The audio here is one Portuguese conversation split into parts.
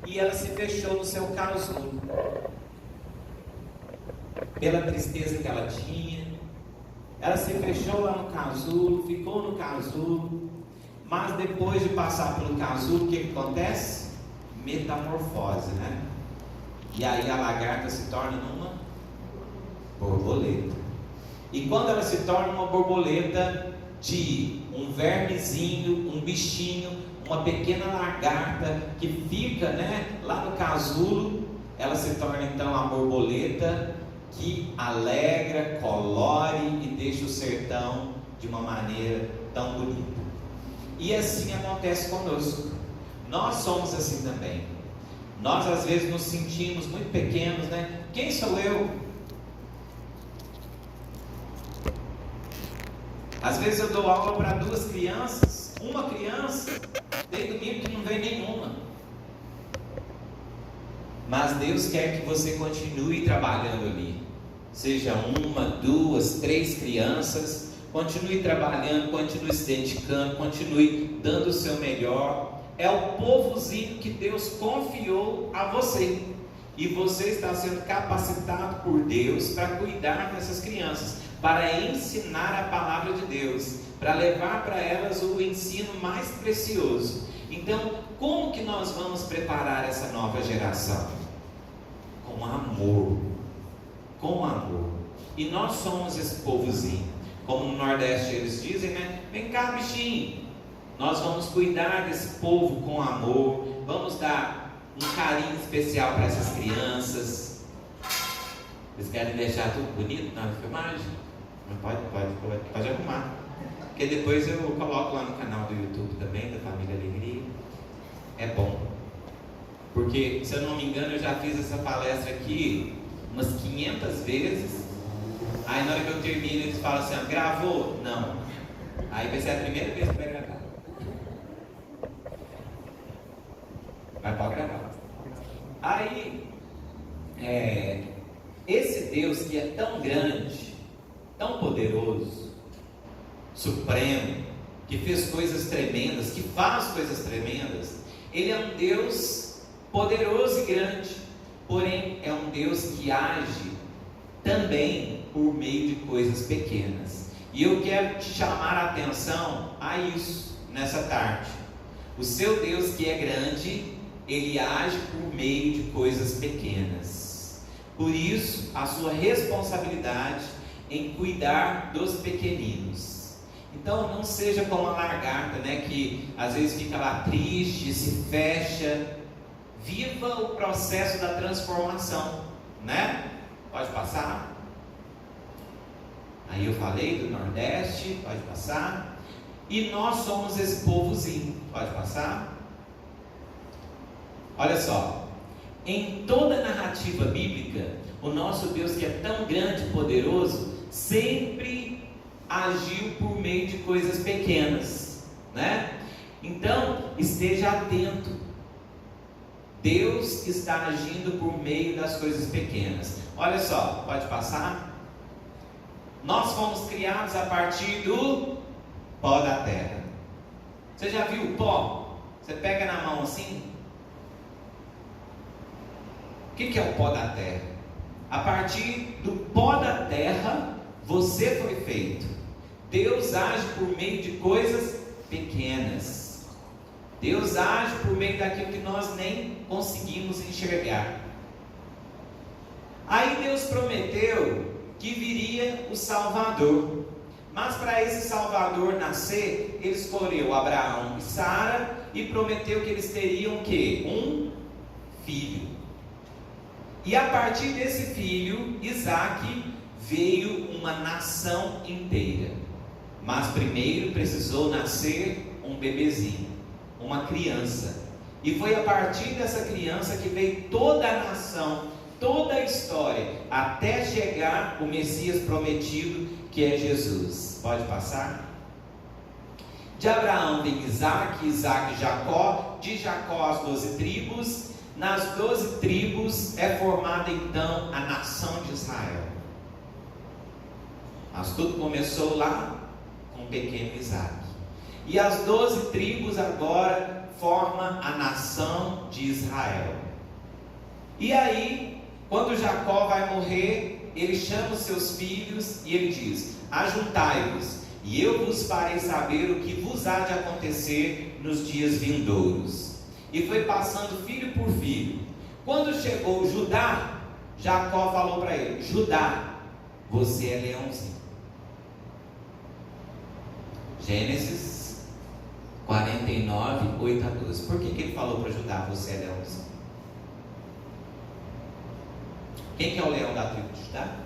e ela se fechou no seu casulo, pela tristeza que ela tinha. Ela se fechou lá no casulo, ficou no casulo, mas depois de passar pelo casulo, o que acontece? Metamorfose, né? E aí a lagarta se torna uma borboleta. E quando ela se torna uma borboleta, de um vermezinho, um bichinho, uma pequena lagarta que fica, né, lá no casulo, ela se torna então a borboleta que alegra, colore e deixa o sertão de uma maneira tão bonita. E assim acontece conosco. Nós somos assim também. Nós às vezes nos sentimos muito pequenos, né? Quem sou eu? Às vezes eu dou aula para 2 crianças, uma criança, tem domingo que não vem nenhuma. Mas Deus quer que você continue trabalhando ali. Seja 1, 2, 3 crianças, continue trabalhando, continue se dedicando, continue dando o seu melhor. É o povozinho que Deus confiou a você. E você está sendo capacitado por Deus para cuidar dessas crianças, para ensinar a palavra de Deus, para levar para elas o ensino mais precioso. Então, como que nós vamos preparar essa nova geração? Com amor. Com amor. E nós somos esse povozinho. Como no Nordeste eles dizem, né? Vem cá, bichinho. Nós vamos cuidar desse povo com amor. Vamos dar um carinho especial para essas crianças. Vocês querem deixar tudo bonito na filmagem? Pode arrumar. Porque depois eu coloco lá no canal do YouTube também, da Família Alegria. É bom. Porque, se eu não me engano, eu já fiz essa palestra aqui umas 500 vezes. Aí na hora que eu termino, eles falam assim, gravou? Não. Aí vai ser a primeira vez que vai gravar. Mas pode gravar. Aí, esse Deus que é tão grande, tão poderoso, supremo, que fez coisas tremendas, que faz coisas tremendas, Ele é um Deus poderoso e grande, porém é um Deus que age também por meio de coisas pequenas. E eu quero te chamar a atenção a isso nessa tarde. O seu Deus que é grande, Ele age por meio de coisas pequenas. Por isso, a sua responsabilidade em cuidar dos pequeninos. Então, não seja como a lagarta, né, que às vezes fica lá triste, se fecha. Viva o processo da transformação, né? Pode passar. Aí eu falei do Nordeste, pode passar. E nós somos esse povozinho, pode passar. Olha só, em toda a narrativa bíblica, o nosso Deus que é tão grande e poderoso, sempre agiu por meio de coisas pequenas, né? Então, esteja atento. Deus está agindo por meio das coisas pequenas. Olha só, pode passar? Nós fomos criados a partir do pó da terra. Você já viu o pó? Você pega na mão assim. O que é o pó da terra? A partir do pó da terra, você foi feito. Deus age por meio de coisas pequenas. Deus age por meio daquilo que nós nem conseguimos enxergar. Aí Deus prometeu que viria o Salvador. Mas para esse Salvador nascer, Ele escolheu Abraão e Sara e prometeu que eles teriam o quê? Um filho. E a partir desse filho, Isaac, veio uma nação inteira. Mas primeiro precisou nascer um bebezinho, uma criança. E foi a partir dessa criança que veio toda a nação, toda a história, até chegar o Messias prometido, que é Jesus. Pode passar? De Abraão vem Isaac, Isaac Jacó, de Jacó as 12 tribos. Nas 12 tribos é formada então a nação de Israel. Mas tudo começou lá com o pequeno Isaac. E as 12 tribos agora forma a nação de Israel. E aí, quando Jacó vai morrer, ele chama os seus filhos e ele diz: ajuntai-vos, e eu vos farei saber o que vos há de acontecer nos dias vindouros. E foi passando filho por filho. Quando chegou Judá, Jacó falou para ele: Judá, você é leãozinho. Gênesis 49, 8 a 12. Por que ele falou para Judá: você é leãozinho? Quem que é o leão da tribo de Judá?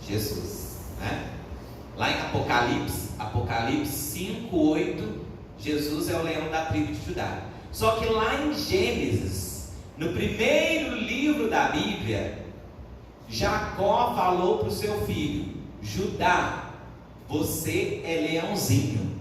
Jesus, né? Lá em Apocalipse 5, 8, Jesus é o leão da tribo de Judá. Só que lá em Gênesis, no primeiro livro da Bíblia, Jacó falou para o seu filho: Judá, você é leãozinho.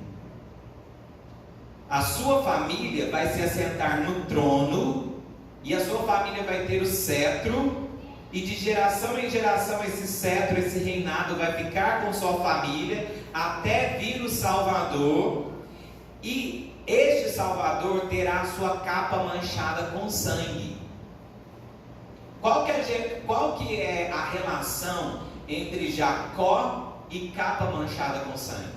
A sua família vai se assentar no trono, e a sua família vai ter o cetro, e de geração em geração esse cetro, esse reinado vai ficar com sua família, até vir o Salvador, e este Salvador terá a sua capa manchada com sangue. Qual que é a relação entre Jacó e capa manchada com sangue?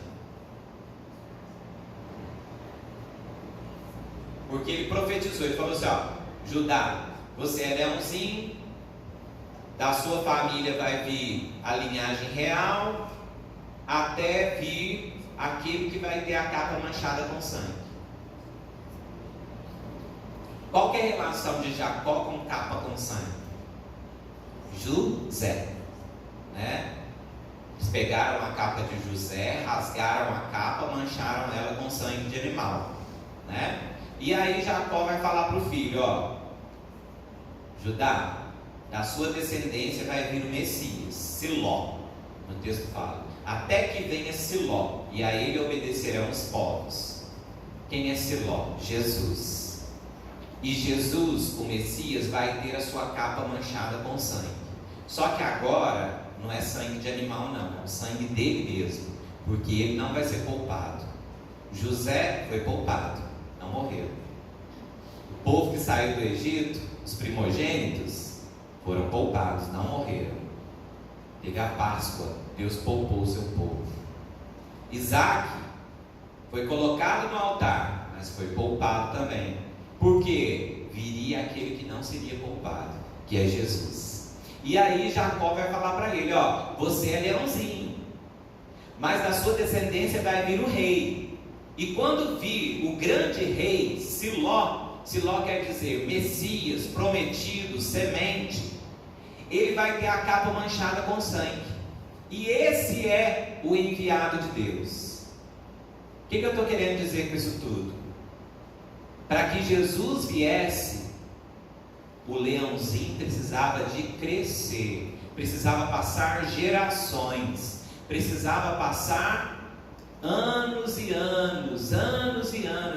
Porque ele profetizou, ele falou assim: ó, Judá, você é leãozinho, da sua família vai vir a linhagem real, até vir aquele que vai ter a capa manchada com sangue. Qual que é a relação de Jacó com capa com sangue? José, né? Eles pegaram a capa de José, rasgaram a capa, mancharam ela com sangue de animal, né? E aí Jacó vai falar para o filho: ó, Judá, da sua descendência vai vir o Messias, Siló, no texto fala, até que venha Siló, e a ele obedecerão os povos. Quem é Siló? Jesus. E Jesus, o Messias, vai ter a sua capa manchada com sangue. Só que agora não é sangue de animal não, é o sangue dele mesmo, porque ele não vai ser poupado. José foi poupado, não morreu. O povo que saiu do Egito, os primogênitos, foram poupados, não morreram. Teve a Páscoa, Deus poupou o seu povo. Isaac foi colocado no altar, mas foi poupado também, porque viria aquele que não seria poupado, que é Jesus. E aí Jacó vai falar para ele: ó, você é leãozinho, mas da sua descendência vai vir o rei. E quando vir o grande rei, Siló quer dizer Messias, prometido, semente, ele vai ter a capa manchada com sangue. E esse é o enviado de Deus. O que eu estou querendo dizer com isso tudo? Para que Jesus viesse, o leãozinho precisava de crescer, precisava passar gerações, precisava passar anos e anos,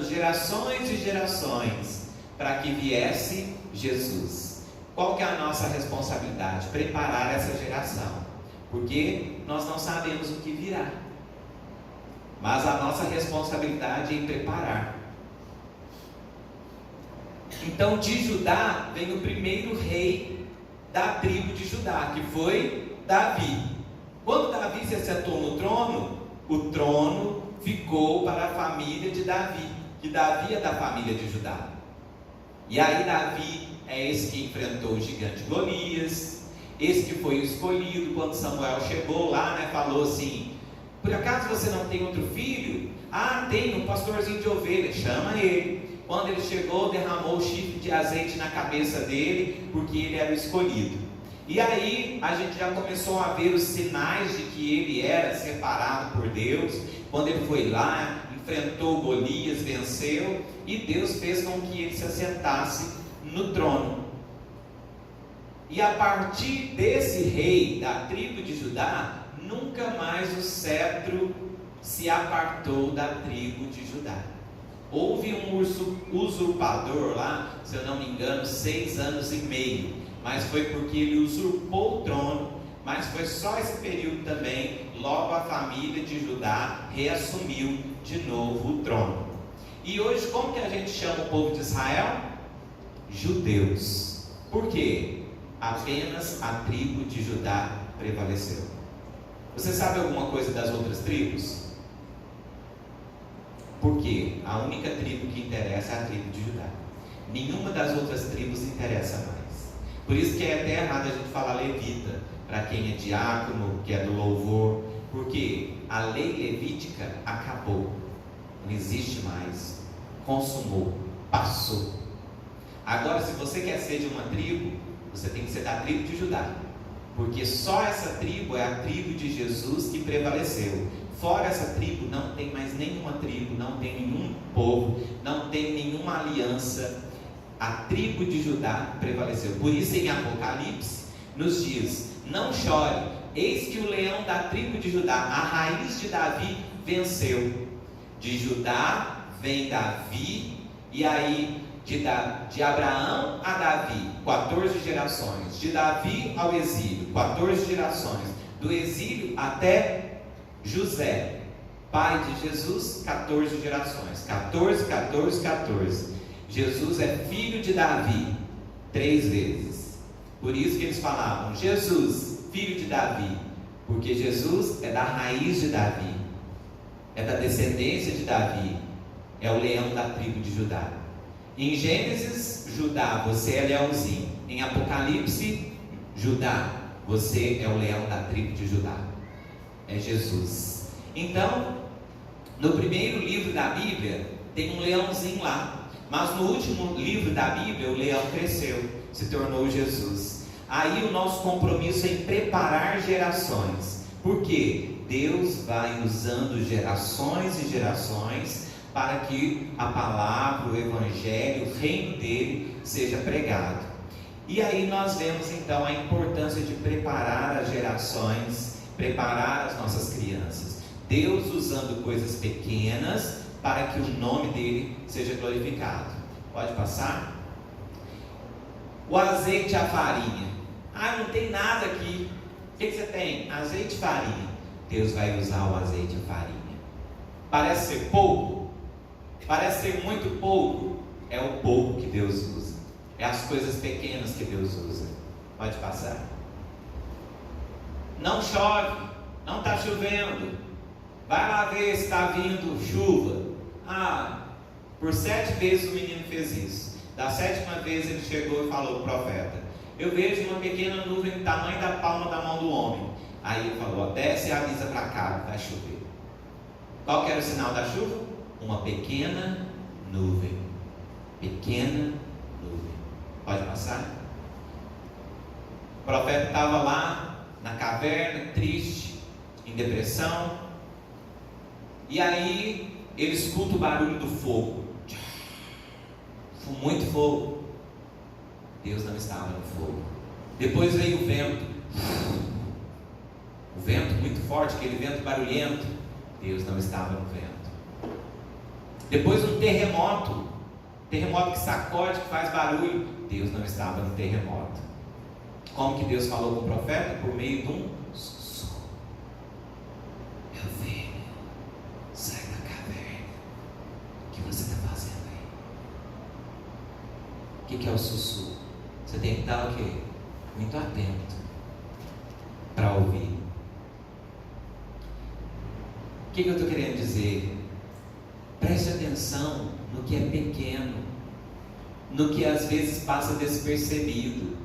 gerações e gerações, para que viesse Jesus. Qual que é a nossa responsabilidade? Preparar essa geração, porque nós não sabemos o que virá, mas a nossa responsabilidade é em preparar. Então de Judá vem o primeiro rei da tribo de Judá, que foi Davi. Quando Davi se assentou no trono, o trono ficou para a família de Davi, que Davi é da família de Judá. E aí Davi é esse que enfrentou o gigante Golias, esse que foi o escolhido quando Samuel chegou lá, né, falou assim: por acaso você não tem outro filho? Ah, tem um pastorzinho de ovelha, chama ele. Quando ele chegou, derramou o chifre de azeite na cabeça dele, porque ele era o escolhido. E aí a gente já começou a ver os sinais de que ele era separado por Deus. Quando ele foi lá, enfrentou Golias, venceu, e Deus fez com que ele se assentasse no trono. E a partir desse rei da tribo de Judá, nunca mais o cetro se apartou da tribo de Judá. Houve um usurpador lá, se eu não me engano, 6 anos e meio, mas foi porque ele usurpou o trono. Mas foi só esse período também. Logo a família de Judá reassumiu de novo o trono. E hoje, como que a gente chama o povo de Israel? Judeus. Por quê? Apenas a tribo de Judá prevaleceu. Você sabe alguma coisa das outras tribos? Porque a única tribo que interessa é a tribo de Judá. Nenhuma das outras tribos interessa mais. Por isso que é até errado a gente falar levita, para quem é diácono, que é do louvor, porque a lei levítica acabou, não existe mais, consumou, passou. Agora, se você quer ser de uma tribo, você tem que ser da tribo de Judá, porque só essa tribo é a tribo de Jesus que prevaleceu. Fora essa tribo, não tem mais nenhuma tribo, não tem nenhum povo, não tem nenhuma aliança. A tribo de Judá prevaleceu. Por isso, em Apocalipse, nos diz: não chore, eis que o leão da tribo de Judá, a raiz de Davi, venceu. De Judá vem Davi, e aí de Abraão a Davi, 14 gerações. De Davi ao exílio, 14 gerações. Do exílio até José, pai de Jesus, 14 gerações. 14, 14, 14. Jesus é filho de Davi 3 vezes. Por isso que eles falavam Jesus, filho de Davi, porque Jesus é da raiz de Davi, é da descendência de Davi, é o leão da tribo de Judá. Em Gênesis, Judá, você é leãozinho. Em Apocalipse, Judá, você é o leão da tribo de Judá. É Jesus. Então, no primeiro livro da Bíblia, tem um leãozinho lá. Mas no último livro da Bíblia, o leão cresceu, se tornou Jesus. Aí o nosso compromisso é em preparar gerações. Porque Deus vai usando gerações e gerações para que a palavra, o evangelho, o reino dele seja pregado. E aí nós vemos então a importância de preparar as gerações, preparar as nossas crianças. Deus usando coisas pequenas para que o nome dele seja glorificado. Pode passar? O azeite e a farinha. Ah, não tem nada aqui. O que você tem? Azeite e farinha. Deus vai usar o azeite e a farinha. Parece ser pouco? Parece ser muito pouco? É o pouco que Deus usa. É as coisas pequenas que Deus usa. Pode passar? Não chove. Não está chovendo. Vai lá ver se está vindo chuva. Ah, por 7 vezes o menino fez isso. Da 7ª vez ele chegou e falou: profeta, eu vejo uma pequena nuvem do tamanho da palma da mão do homem. Aí ele falou: desce e avisa para cá, vai chover. Qual que era o sinal da chuva? Uma pequena nuvem. Pequena nuvem. Pode passar? O profeta estava lá na caverna, triste, em depressão. E aí ele escuta o barulho do fogo. Muito fogo. Deus não estava no fogo. Depois veio o vento. O vento muito forte, aquele vento barulhento. Deus não estava no vento. Depois um terremoto. Terremoto que sacode, que faz barulho. Deus não estava no terremoto. Como que Deus falou com o profeta? Por meio de um sussurro. Meu filho, sai da caverna. O que você está fazendo aí? O que é o sussurro? Você tem que estar o quê? Muito atento para ouvir. O que eu estou querendo dizer? Preste atenção no que é pequeno, no que às vezes passa despercebido,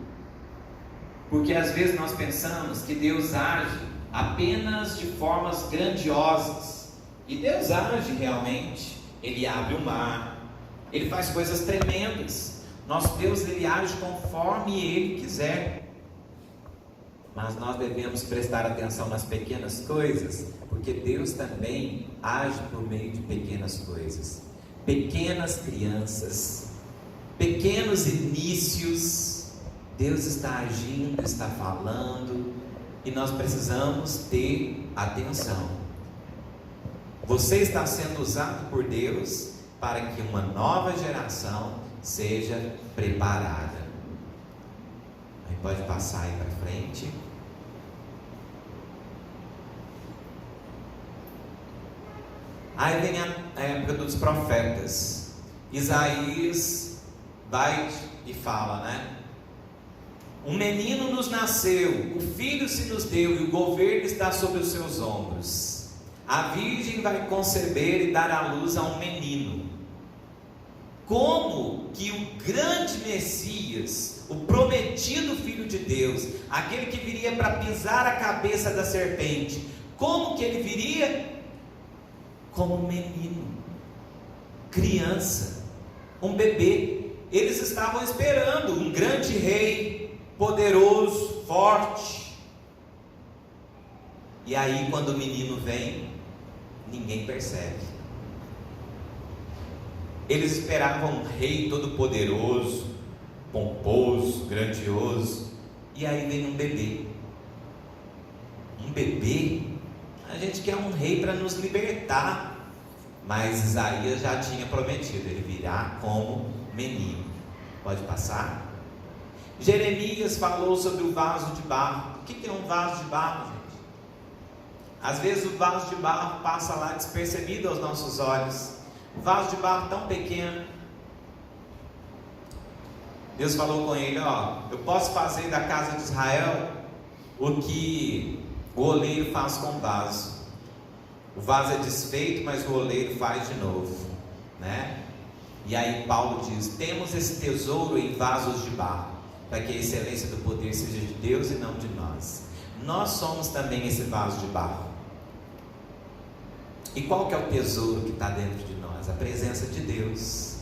porque às vezes nós pensamos que Deus age apenas de formas grandiosas, e Deus age realmente. Ele abre o mar, Ele faz coisas tremendas. Nosso Deus, Ele age conforme Ele quiser. Mas nós devemos prestar atenção nas pequenas coisas, porque Deus também age por meio de pequenas coisas. Pequenas crianças, pequenos inícios, Deus está agindo, está falando, e nós precisamos ter atenção. Você está sendo usado por Deus para que uma nova geração seja preparada. Aí pode passar aí para frente. Aí vem a época dos profetas. Isaías vai e fala, né? Um menino nos nasceu, o filho se nos deu e o governo está sobre os seus ombros. A virgem vai conceber e dar à luz a um menino. Como que o grande Messias, o prometido Filho de Deus, aquele que viria para pisar a cabeça da serpente, como que ele viria? Como um menino, criança, um bebê. Eles estavam esperando um grande rei, poderoso, forte. E aí quando o menino vem, ninguém percebe. Eles esperavam um rei todo poderoso, pomposo, grandioso. E aí vem um bebê. Um bebê? A gente quer um rei para nos libertar. Mas Isaías já tinha prometido, ele virá como menino. Pode passar? Jeremias falou sobre o vaso de barro. O que é um vaso de barro, gente? Às vezes o vaso de barro passa lá despercebido aos nossos olhos. O vaso de barro tão pequeno. Deus falou com ele, eu posso fazer da casa de Israel o que o oleiro faz com o vaso. O vaso é desfeito, mas o oleiro faz de novo, né? E aí Paulo diz, temos esse tesouro em vasos de barro, para que a excelência do poder seja de Deus e não de nós. Nós somos também esse vaso de barro. E qual que é o tesouro que está dentro de nós? A presença de Deus.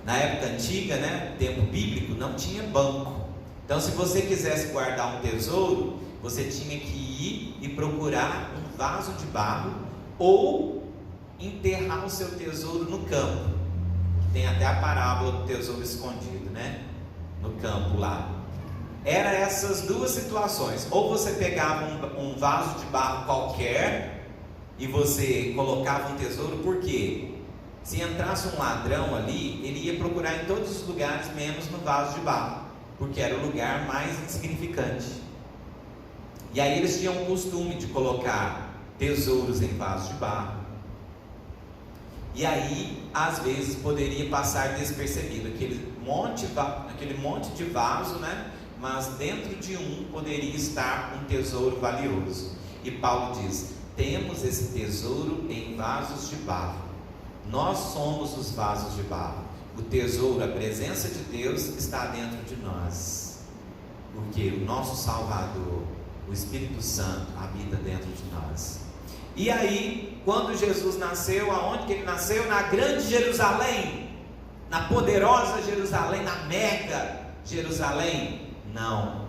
Na época antiga, né, tempo bíblico, não tinha banco. Então se você quisesse guardar um tesouro, você tinha que ir e procurar um vaso de barro, ou enterrar o seu tesouro no campo. Tem até a parábola do tesouro escondido, né? No campo lá. Era essas duas situações. Ou você pegava um vaso de barro qualquer e você colocava um tesouro, por quê? Se entrasse um ladrão ali, ele ia procurar em todos os lugares, menos no vaso de barro, porque era o lugar mais insignificante. E aí eles tinham o costume de colocar tesouros em vasos de barro. E aí, às vezes, poderia passar despercebido aquele monte de vaso, né? Mas dentro de um poderia estar um tesouro valioso. E Paulo diz, temos esse tesouro em vasos de barro. Nós somos os vasos de barro. O tesouro, a presença de Deus está dentro de nós. Porque o nosso Salvador, o Espírito Santo, habita dentro de nós. E aí, quando Jesus nasceu, aonde que ele nasceu? Na grande Jerusalém, na poderosa Jerusalém, na mega Jerusalém? Não,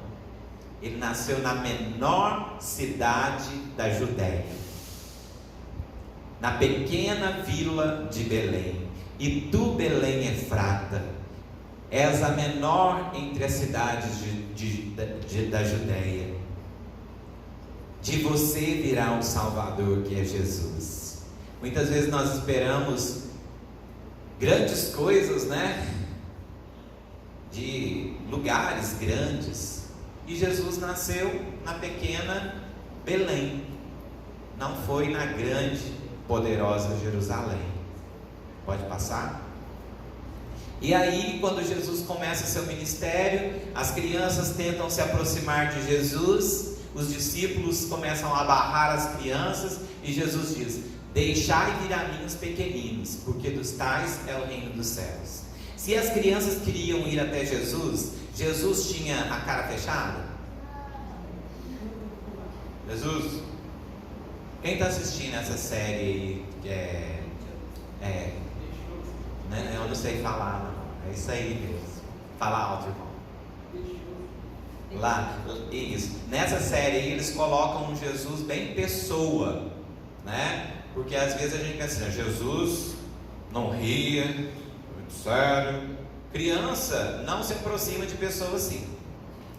ele nasceu na menor cidade da Judéia, na pequena vila de Belém. E tu, Belém Efrata, és a menor entre as cidades da Judéia. De você virá um Salvador, que é Jesus. Muitas vezes nós esperamos grandes coisas, né? De lugares grandes. E Jesus nasceu na pequena Belém. Não foi na grande, poderosa Jerusalém. Pode passar? E aí, quando Jesus começa seu ministério, as crianças tentam se aproximar de Jesus. Os discípulos começam a barrar as crianças, e Jesus diz, deixai vir a mim os pequeninos, porque dos tais é o reino dos céus. Se as crianças queriam ir até Jesus, Jesus tinha a cara fechada? Jesus, quem está assistindo essa série né? Eu não sei falar, não. É isso aí, Deus. Fala alto, irmão. Lá, isso. Nessa série aí, eles colocam um Jesus bem pessoa, né? Porque às vezes a gente pensa assim, Jesus não ria, muito sério. Criança não se aproxima de pessoas assim.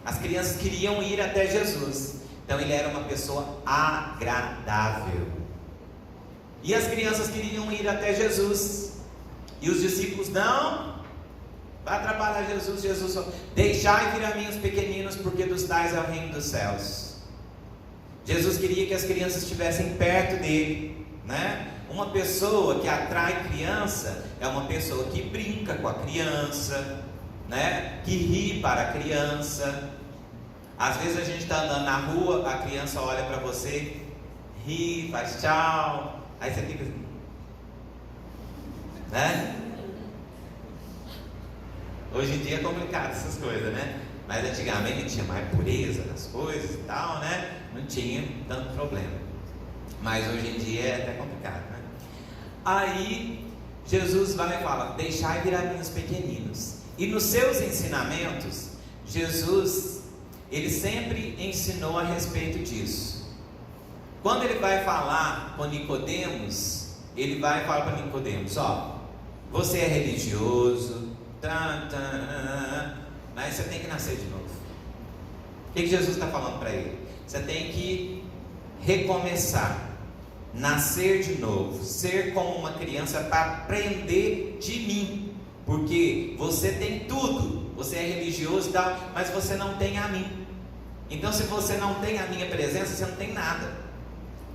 As crianças queriam ir até Jesus, então ele era uma pessoa agradável. E as crianças queriam ir até Jesus, e os discípulos não. Vai atrapalhar Jesus. Jesus falou, deixai vir a mim os pequeninos, porque dos tais é o reino dos céus. Jesus queria que as crianças estivessem perto dele, né? Uma pessoa que atrai criança é uma pessoa que brinca com a criança, né? Que ri para a criança. Às vezes a gente está andando na rua, a criança olha para você, ri, faz tchau, aí você fica assim, né? Hoje em dia é complicado essas coisas, né? Mas antigamente tinha mais pureza nas coisas e tal, né? Não tinha tanto problema. Mas hoje em dia é até complicado, né? Aí Jesus vai e fala: deixai vir a mim os pequeninos. E nos seus ensinamentos, Jesus, ele sempre ensinou a respeito disso. Quando ele vai falar com Nicodemos, ele vai falar para Nicodemos: ó, você é religioso, mas você tem que nascer de novo. O que Jesus está falando para ele? Você tem que recomeçar, nascer de novo, ser como uma criança para aprender de mim, porque você tem tudo, você é religioso e tal, mas você não tem a mim. Então, se você não tem a minha presença, você não tem nada.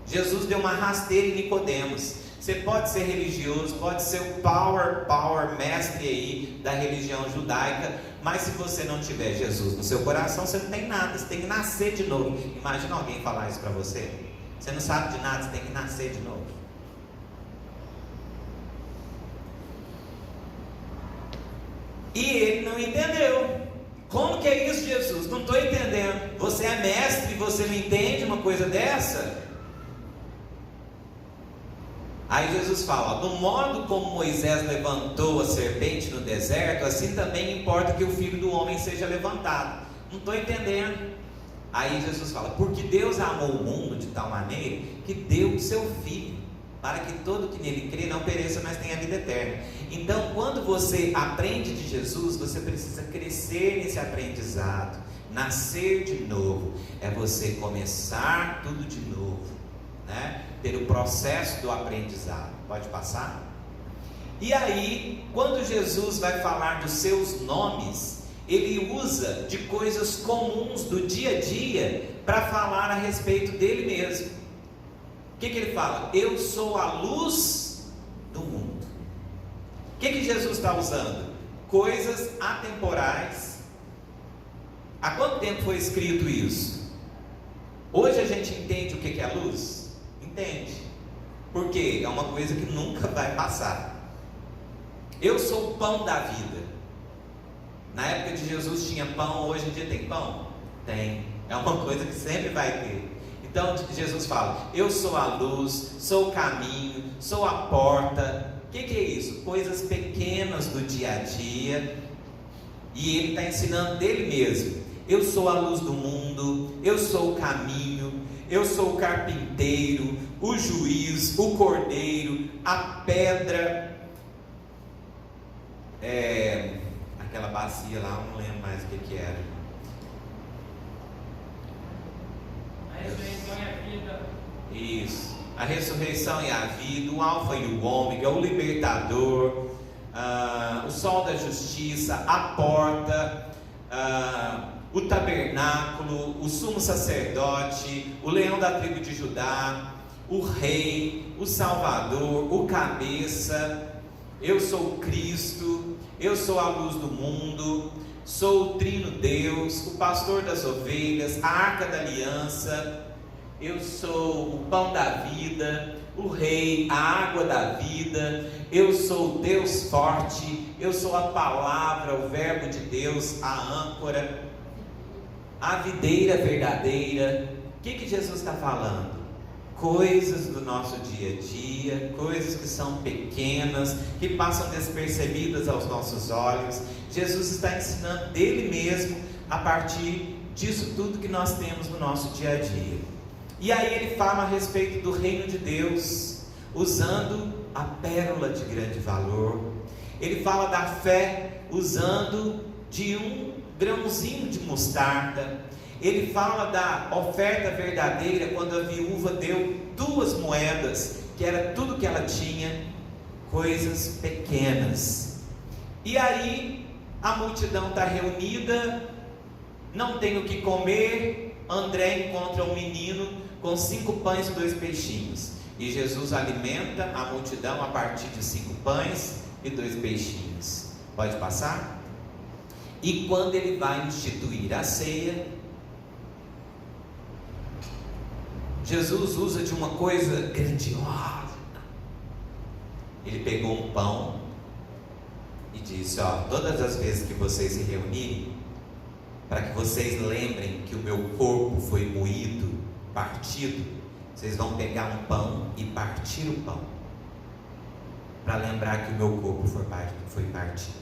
Jesus deu uma rasteira em Nicodemos. Você pode ser religioso, pode ser o power mestre aí da religião judaica, mas se você não tiver Jesus no seu coração, você não tem nada, você tem que nascer de novo. Imagina alguém falar isso para você. Você não sabe de nada, você tem que nascer de novo. E ele não entendeu. Como que é isso, Jesus? Não estou entendendo. Você é mestre e você não entende uma coisa dessa? Aí Jesus fala: do modo como Moisés levantou a serpente no deserto, assim também importa que o Filho do Homem seja levantado. Não estou entendendo. Aí Jesus fala: porque Deus amou o mundo de tal maneira que deu o seu Filho, para que todo que nele crê não pereça, mas tenha vida eterna. Então, quando você aprende de Jesus, você precisa crescer nesse aprendizado, nascer de novo. É você começar tudo de novo, né? Ter o processo do aprendizado. Pode passar? E aí, quando Jesus vai falar dos seus nomes, ele usa de coisas comuns do dia a dia para falar a respeito dele mesmo. O que ele fala? Eu sou a luz do mundo. O que Jesus está usando? Coisas atemporais. Há quanto tempo foi escrito isso? Hoje a gente entende o que é a luz? Entende? Porque é uma coisa que nunca vai passar. Eu sou o pão da vida. Na época de Jesus tinha pão, hoje em dia tem pão? Tem. É uma coisa que sempre vai ter. Então Jesus fala: eu sou a luz, sou o caminho, sou a porta. O que é isso? Coisas pequenas do dia a dia. E ele está ensinando dele mesmo. Eu sou a luz do mundo, eu sou o caminho, eu sou o carpinteiro, o juiz, o cordeiro, a pedra, aquela bacia lá, eu não lembro mais o que era. A ressurreição e a vida. Isso, a ressurreição e a vida, o alfa e o ômega, o libertador, o sol da justiça, a porta, o tabernáculo, o sumo sacerdote, o leão da tribo de Judá, o rei, o salvador, o cabeça. Eu sou o Cristo, eu sou a luz do mundo, sou o trino Deus, o pastor das ovelhas, a arca da aliança. Eu sou o pão da vida, o rei, a água da vida. Eu sou o Deus forte, eu sou a palavra, o verbo de Deus, a âncora, a videira verdadeira. O que Jesus está falando? Coisas do nosso dia a dia, coisas que são pequenas, que passam despercebidas aos nossos olhos. Jesus está ensinando dele mesmo a partir disso tudo que nós temos no nosso dia a dia. E aí ele fala a respeito do reino de Deus, usando a pérola de grande valor. Ele fala da fé, usando de um grãozinho de mostarda. Ele fala da oferta verdadeira, quando a viúva deu 2 moedas, que era tudo que ela tinha, coisas pequenas. E aí a multidão está reunida, não tem o que comer. André encontra um menino com 5 pães e 2 peixinhos. E Jesus alimenta a multidão a partir de 5 pães e 2 peixinhos. Pode passar? E quando ele vai instituir a ceia, Jesus usa de uma coisa grandiosa. Ele pegou um pão e disse: ó, todas as vezes que vocês se reunirem, para que vocês lembrem que o meu corpo foi moído, partido, vocês vão pegar um pão e partir o pão, para lembrar que o meu corpo foi partido.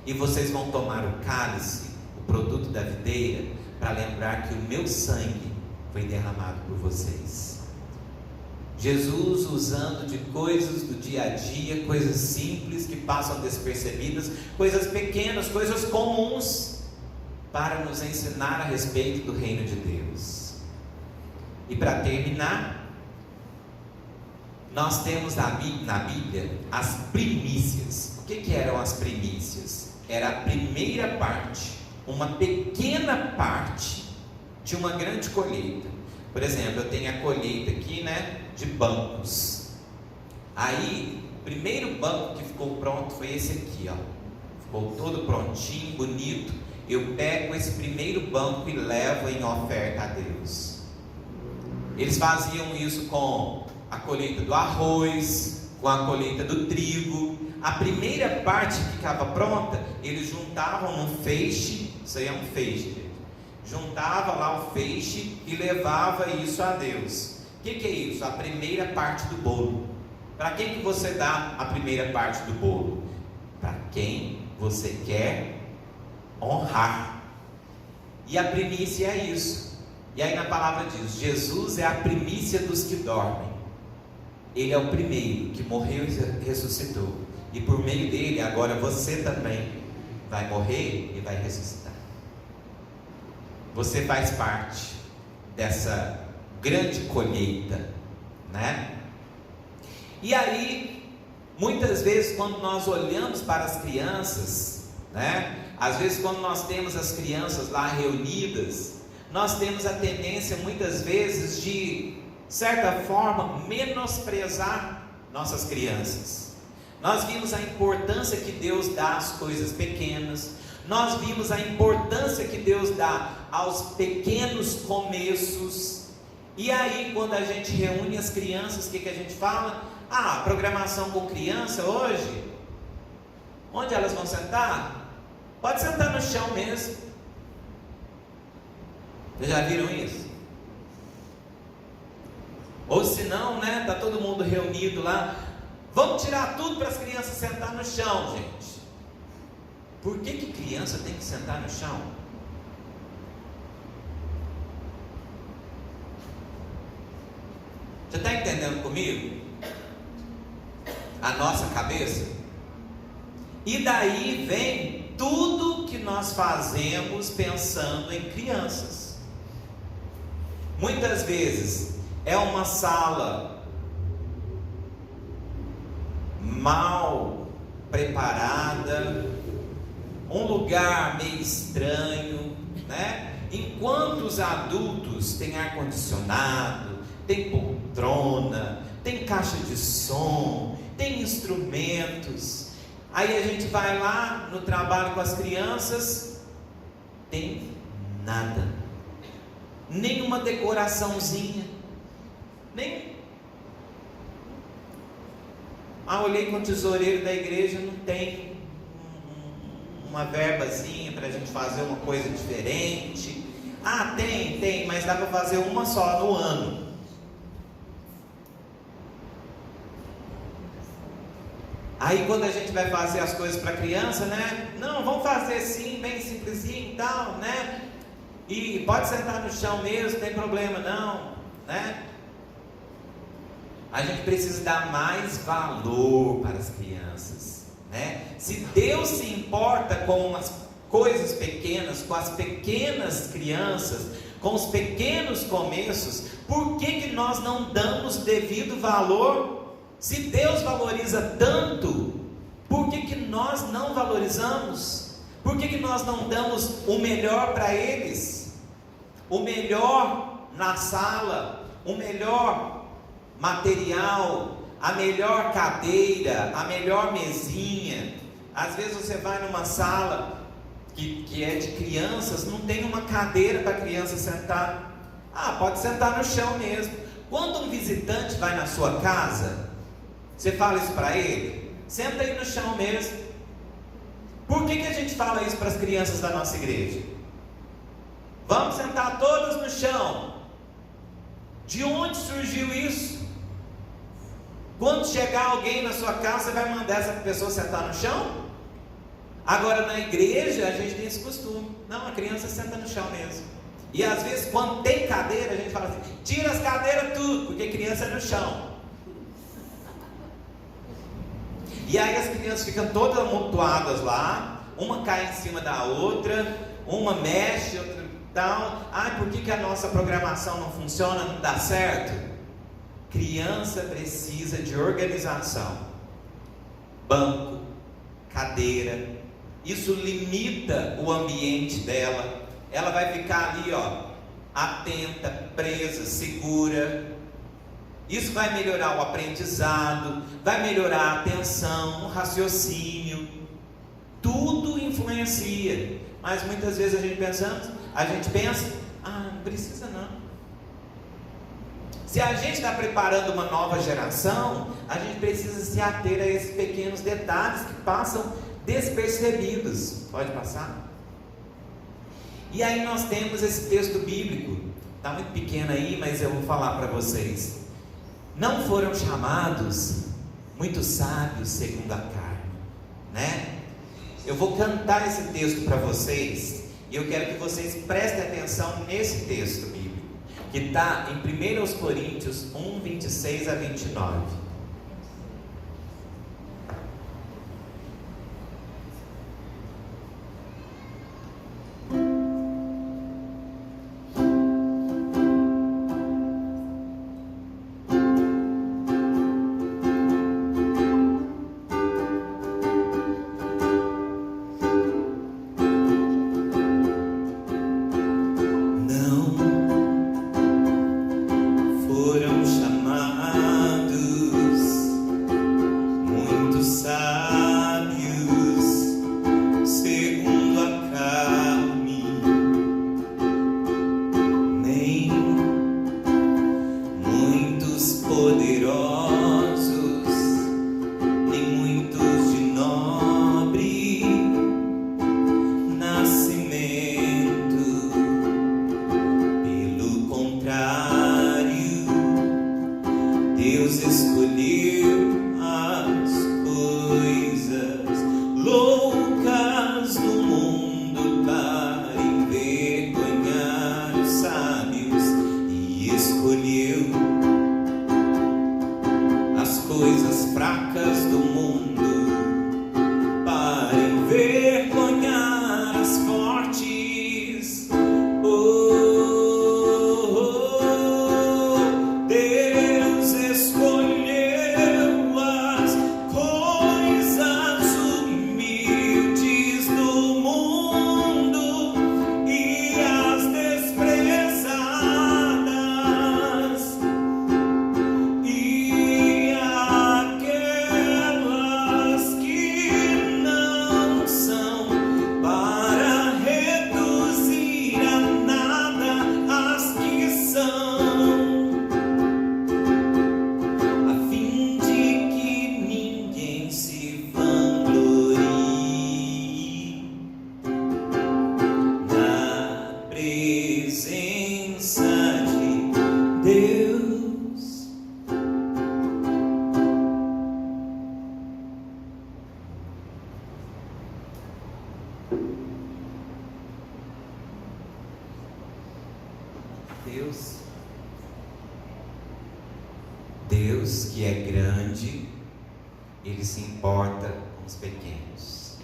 E vocês vão tomar o cálice, o produto da videira, para lembrar que o meu sangue foi derramado por vocês. Jesus usando de coisas do dia a dia, coisas simples que passam despercebidas, coisas pequenas, coisas comuns, para nos ensinar a respeito do reino de Deus. E para terminar, nós temos na Bíblia as primícias. O que eram as primícias? Era a primeira parte, uma pequena parte de uma grande colheita. Por exemplo, eu tenho a colheita aqui, né, de bancos. Aí, o primeiro banco que ficou pronto foi esse aqui, ó. Ficou todo prontinho, bonito. Eu pego esse primeiro banco e levo em oferta a Deus. Eles faziam isso com a colheita do arroz, com a colheita do trigo. A primeira parte que ficava pronta, eles juntavam num feixe. Isso aí é um feixe, gente. Juntava lá o feixe e levava isso a Deus. O que é isso? A primeira parte do bolo. Para quem que você dá a primeira parte do bolo? Para quem você quer honrar. E a primícia é isso. E aí na palavra diz: Jesus é a primícia dos que dormem. Ele é o primeiro que morreu e ressuscitou. E por meio dele, agora você também vai morrer e vai ressuscitar. Você faz parte dessa grande colheita, né? E aí, muitas vezes quando nós olhamos para as crianças, né? Às vezes quando nós temos as crianças lá reunidas, nós temos a tendência muitas vezes de, certa forma, menosprezar nossas crianças. Nós vimos a importância que Deus dá às coisas pequenas. Nós vimos a importância que Deus dá aos pequenos começos. E aí, quando a gente reúne as crianças, o que a gente fala? Ah, programação com criança hoje? Onde elas vão sentar? Pode sentar no chão mesmo. Vocês já viram isso? Ou se não, né? Está todo mundo reunido lá. Vamos tirar tudo para as crianças sentar no chão, gente. Por que criança tem que sentar no chão? Você está entendendo comigo? A nossa cabeça? E daí vem tudo que nós fazemos pensando em crianças. Muitas vezes é uma sala mal preparada, um lugar meio estranho, né? Enquanto os adultos têm ar-condicionado, tem poltrona, tem caixa de som, tem instrumentos. Aí a gente vai lá no trabalho com as crianças, tem nada, nenhuma decoraçãozinha, nem... olhei com o tesoureiro da igreja, não tem uma verbazinha para a gente fazer uma coisa diferente. Tem, mas dá para fazer uma só no ano. Aí quando a gente vai fazer as coisas para criança, né? Não, vamos fazer sim, bem simplesinho e tal, né? E pode sentar no chão mesmo, não tem problema não, né? A gente precisa dar mais valor para as crianças, né? Se Deus se importa com as coisas pequenas, com as pequenas crianças, com os pequenos começos, por que nós não damos devido valor? Se Deus valoriza tanto, por que nós não valorizamos? Por que nós não damos o melhor para eles? O melhor na sala, o melhor material, a melhor cadeira, a melhor mesinha. Às vezes você vai numa sala que é de crianças, não tem uma cadeira para a criança sentar. Pode sentar no chão mesmo. Quando um visitante vai na sua casa, você fala isso para ele? Senta aí no chão mesmo. Por que a gente fala isso para as crianças da nossa igreja? Vamos sentar todas no chão. De onde surgiu isso? Quando chegar alguém na sua casa, você vai mandar essa pessoa sentar no chão? Agora na igreja a gente tem esse costume. Não, a criança senta no chão mesmo. E às vezes quando tem cadeira, a gente fala assim: tira as cadeiras tudo, porque criança é no chão. E aí as crianças ficam todas amontoadas lá, uma cai em cima da outra, uma mexe, outra tal. Por que a nossa programação não funciona, não dá certo? Criança precisa de organização. Banco, cadeira, isso limita o ambiente dela. Ela vai ficar ali, atenta, presa, segura. Isso vai melhorar o aprendizado, vai melhorar a atenção, o raciocínio. Tudo influencia. Mas muitas vezes a gente pensa, não precisa não. Se a gente está preparando uma nova geração, a gente precisa se ater a esses pequenos detalhes que passam despercebidos. Pode passar? E aí nós temos esse texto bíblico. Está muito pequeno aí, mas eu vou falar para vocês. Não foram chamados muitos sábios segundo a carne, né? Eu vou cantar esse texto para vocês, e eu quero que vocês prestem atenção nesse texto bíblico, que está em 1 Coríntios 1, 26 a 29. Deus que é grande, Ele se importa com os pequenos.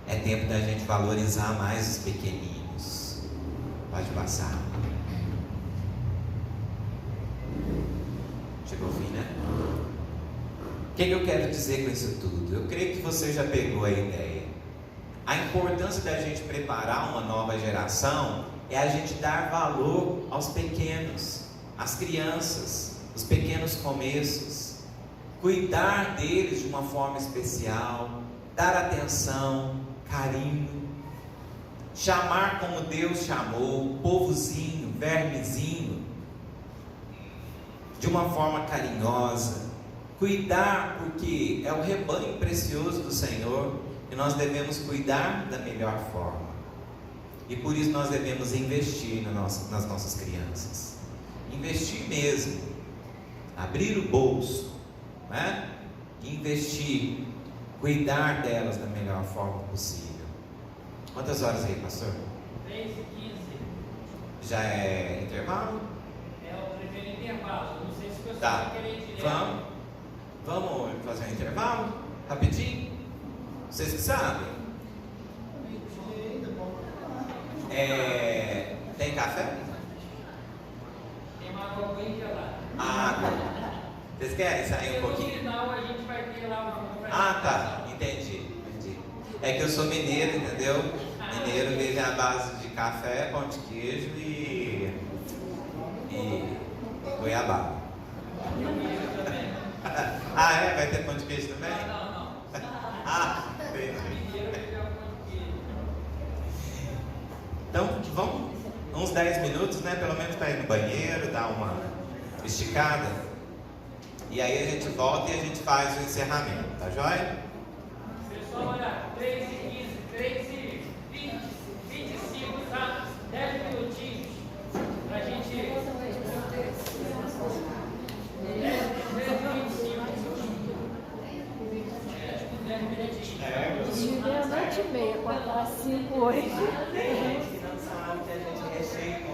É tempo da gente valorizar mais os pequeninos. Pode passar. Chegou o fim, né? O que eu quero dizer com isso tudo? Eu creio que você já pegou a ideia. A importância da gente preparar uma nova geração é a gente dar valor aos pequenos, às crianças, os pequenos começos, cuidar deles de uma forma especial, dar atenção, carinho, chamar como Deus chamou, povozinho, vermezinho, de uma forma carinhosa, cuidar, porque é o rebanho precioso do Senhor e nós devemos cuidar da melhor forma. E por isso nós devemos investir nas nossas crianças. Investir mesmo. Abrir o bolso, né? Investir. Cuidar delas da melhor forma possível. Quantas horas aí, pastor? 3h15. Já é intervalo? É o primeiro intervalo. Não sei se o pessoal Tá. vai querer ir direto. Vamos fazer um intervalo? Rapidinho? Vocês que sabem? Tem café? Tem uma água bem gelada. Água. Vocês querem sair um No pouquinho? final a gente vai ter lá uma. Ah, tá. Entendi. É que eu sou mineiro, entendeu? Mineiro vive à base de café, pão de queijo e goiabada. Ah, é? Vai ter pão de queijo também? Não. Ah, entendi. Mineiro vai ter um pão de queijo. Então, vamos uns 10 minutos, né? Pelo menos para ir no banheiro, dar uma esticada. E aí a gente volta e a gente faz o encerramento, tá joia? Pessoal, olha, 3h15, 3h20, 25, tá? 10 minutinhos pra gente. 10h25. Acho que 10 minutinhos. Tirei a noite e meia, acordar às 5 hoje. Tem gente que não sabe que a gente recheia com